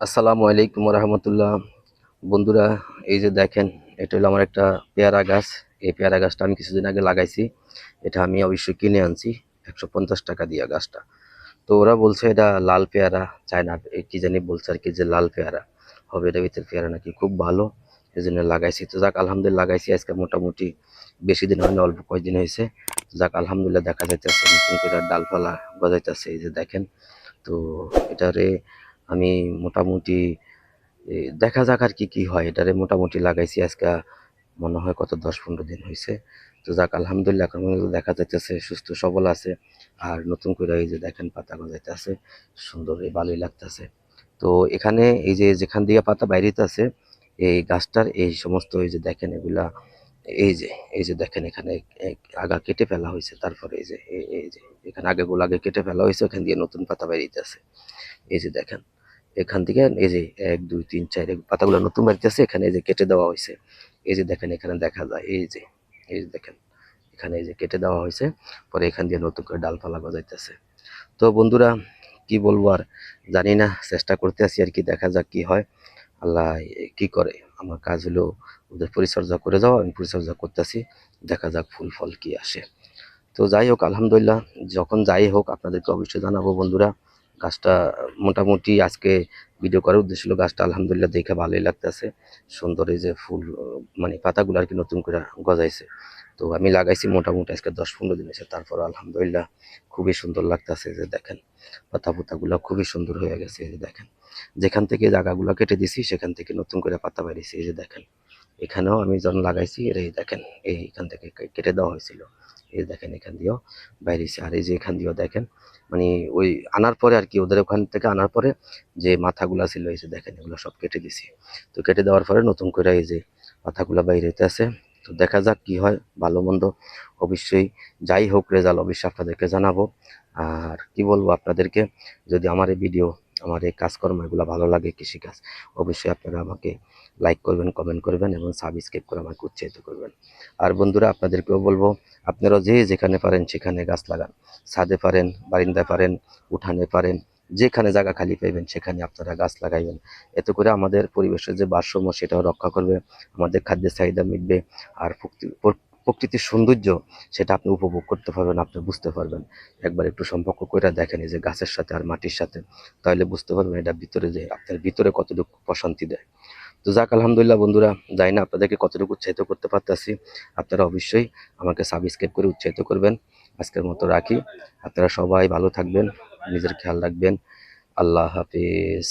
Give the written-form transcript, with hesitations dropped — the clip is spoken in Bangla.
আসসালামু আলাইকুম রহমতুল্লাহ। বন্ধুরা, এই যে দেখেন, এটা হলো আমার একটা পেয়ারা গাছ। এই পেয়ারা গাছটা আমি কিছুদিন আগে লাগাইছি। এটা আমি অবশ্যই কিনে আনছি 150 টাকা দিয়ে গাছটা। তো ওরা বলছে এটা লাল পেয়ারা, চায়না কি জানি বলছে আর কি, যে লাল পেয়ারা হবে, এটা ভিতরে পেয়ারা নাকি খুব ভালো, এই জন্য লাগাইছি। তো যাক আলহামদুলিল্লাহ, লাগাইছি আজকে মোটামুটি বেশি দিন হয়নি, অল্প কয়েকদিন হয়েছে। যাক আলহামদুলিল্লাহ, দেখা যাইতেছে নতুন করে ডালপালা গজাইতেছে, এই যে দেখেন। তো এটারে আমি মোটামুটি দেখা যাক আর কি কি হয়। এটারে মোটামুটি লাগাইছি আজকে মনে হয় কত 10-15 দিন হয়েছে। তো যাক আলহামদুলিল্লাহ, এখন পর্যন্ত দেখা যাইতেছে সুস্থ সবল আছে। আর নতুন করে এই যে দেখেন পাতা গজাইতেছে, সুন্দর ভালোই লাগতেছে। তো এখানে এই যে যেখান দিয়ে পাতা বাইরেতে এই গাছটার এই সমস্ত এই যে দেখেন এগুলা, এই যে এই যে দেখেন এখানে আগা কেটে ফেলা হয়েছে। তারপরে এই যে এই যে এখানে আগেগুলো আগে কেটে ফেলা হয়েছে, ওখান দিয়ে নতুন পাতা বাইরেতে। এই যে দেখেন এখান থেকে এই যে 1 2 3 4 পাতাগুলো নতুন বাড়িতেছে, এখানে এই যে কেটে দেওয়া হয়েছে। এই যে দেখেন এখানে দেখা যায়, এই যে দেখেন এখানে এই যে কেটে দেওয়া হয়েছে, পরে এখান দিয়ে নতুন করে ডালপালা গজাইতেছে। তো বন্ধুরা, কি বলবো আর, জানি না, চেষ্টা করতে আছি আর কি, দেখা যাক কি হয়। আল্লাহ কি করে। আমার কাজ হলো ওদের পরিচর্যা করে যাওয়া, আমি পরিচর্যা করতেছি, দেখা যাক ফুল ফল কি আসে। তো যাই হোক আলহামদুলিল্লাহ, যখন যাই হোক আপনাদেরকে অবশ্যই জানাবো বন্ধুরা। গাছটা মোটামুটি আজকে ভিডিও করার উদ্দেশ্য ছিল, গাছটা আলহামদুলিল্লাহ দেখে ভালোই লাগতেছে। সুন্দর এই যে ফুল, মানে পাতাগুলো আর কি নতুন করে গজাইছে। তো আমি লাগাইছি মোটামুটি আজকে 10-15 দিন হয়েছে, তারপর আলহামদুলিল্লাহ খুবই সুন্দর লাগতেছে। যে দেখেন পাতা পুতাগুলো খুবই সুন্দর হয়ে গেছে। এই যে দেখেন যেখান থেকে জায়গাগুলো কেটে দিছি সেখান থেকে নতুন করে পাতা বেরিয়েছে। এই যে দেখেন এখানেও আমি যখন লাগাইছি, এই দেখেন এইখান থেকে কেটে দেওয়া হয়েছিল, এই দেখেন এখান দিয়েও বাইরেছে। আর এই যে এখান দিয়েও দেখেন, মানে ওই আনার পরে আর কি, ওদের ওখান থেকে আনার পরে যে মাথাগুলা ছিল, এই যে দেখেন এগুলো সব কেটে দিছি। তো কেটে দেওয়ার পরে নতুন করে এই যে পাতাগুলা বাইরে আছে। তো দেখা যাক কি হয়, ভালো মন্দ অবশ্যই, যাই হোক রেজাল্ট অবশ্যই আপনাদেরকে জানাবো। আর কি বলবো আপনাদেরকে, যদি আমার এই ভিডিও, আমার এই কাজকর্ম এগুলো ভালো লাগে, কৃষিকাজ, অবশ্যই আপনারা আমাকে লাইক করবেন, কমেন্ট করবেন এবং সাবস্ক্রাইব করে আমাকে উৎসাহিত করবেন। আর বন্ধুরা, আপনাদেরকেও বলবো, আপনারা যে যেখানে পারেন সেখানে গাছ লাগান। ছাদে পারেন, বারিন্দায় পারেন, উঠানে পারেন, যেখানে জায়গা খালি পাইবেন সেখানে আপনারা গাছ লাগাইবেন। এতে করে আমাদের পরিবেশের যে ভারসাম্য সেটাও রক্ষা করবে, আমাদের খাদ্যের চাহিদা মিটবে। আর প্রকৃতির সৌন্দর্য সেটা আপনি উপভোগ করতে পারবেন, আপনি বুঝতে পারবেন। একবার একটু সম্পর্ক করে দেখেন এই যে গাছের সাথে আর মাটির সাথে, তাহলে বুঝতে পারবেন এটা ভিতরে, যে আপনার ভিতরে কতটুকু প্রশান্তি দেয়। তো যাক আলহামদুলিল্লাহ বন্ধুরা, জানি না আপনাদেরকে কতটুকু উৎসাহিত করতে পারতেছি। আপনারা অবশ্যই আমাকে সাবস্ক্রাইব করে উৎসাহিত করবেন। আজকের মতো রাখি। আপনারা সবাই ভালো থাকবেন, নিজের খেয়াল রাখবেন। আল্লাহ হাফিজ।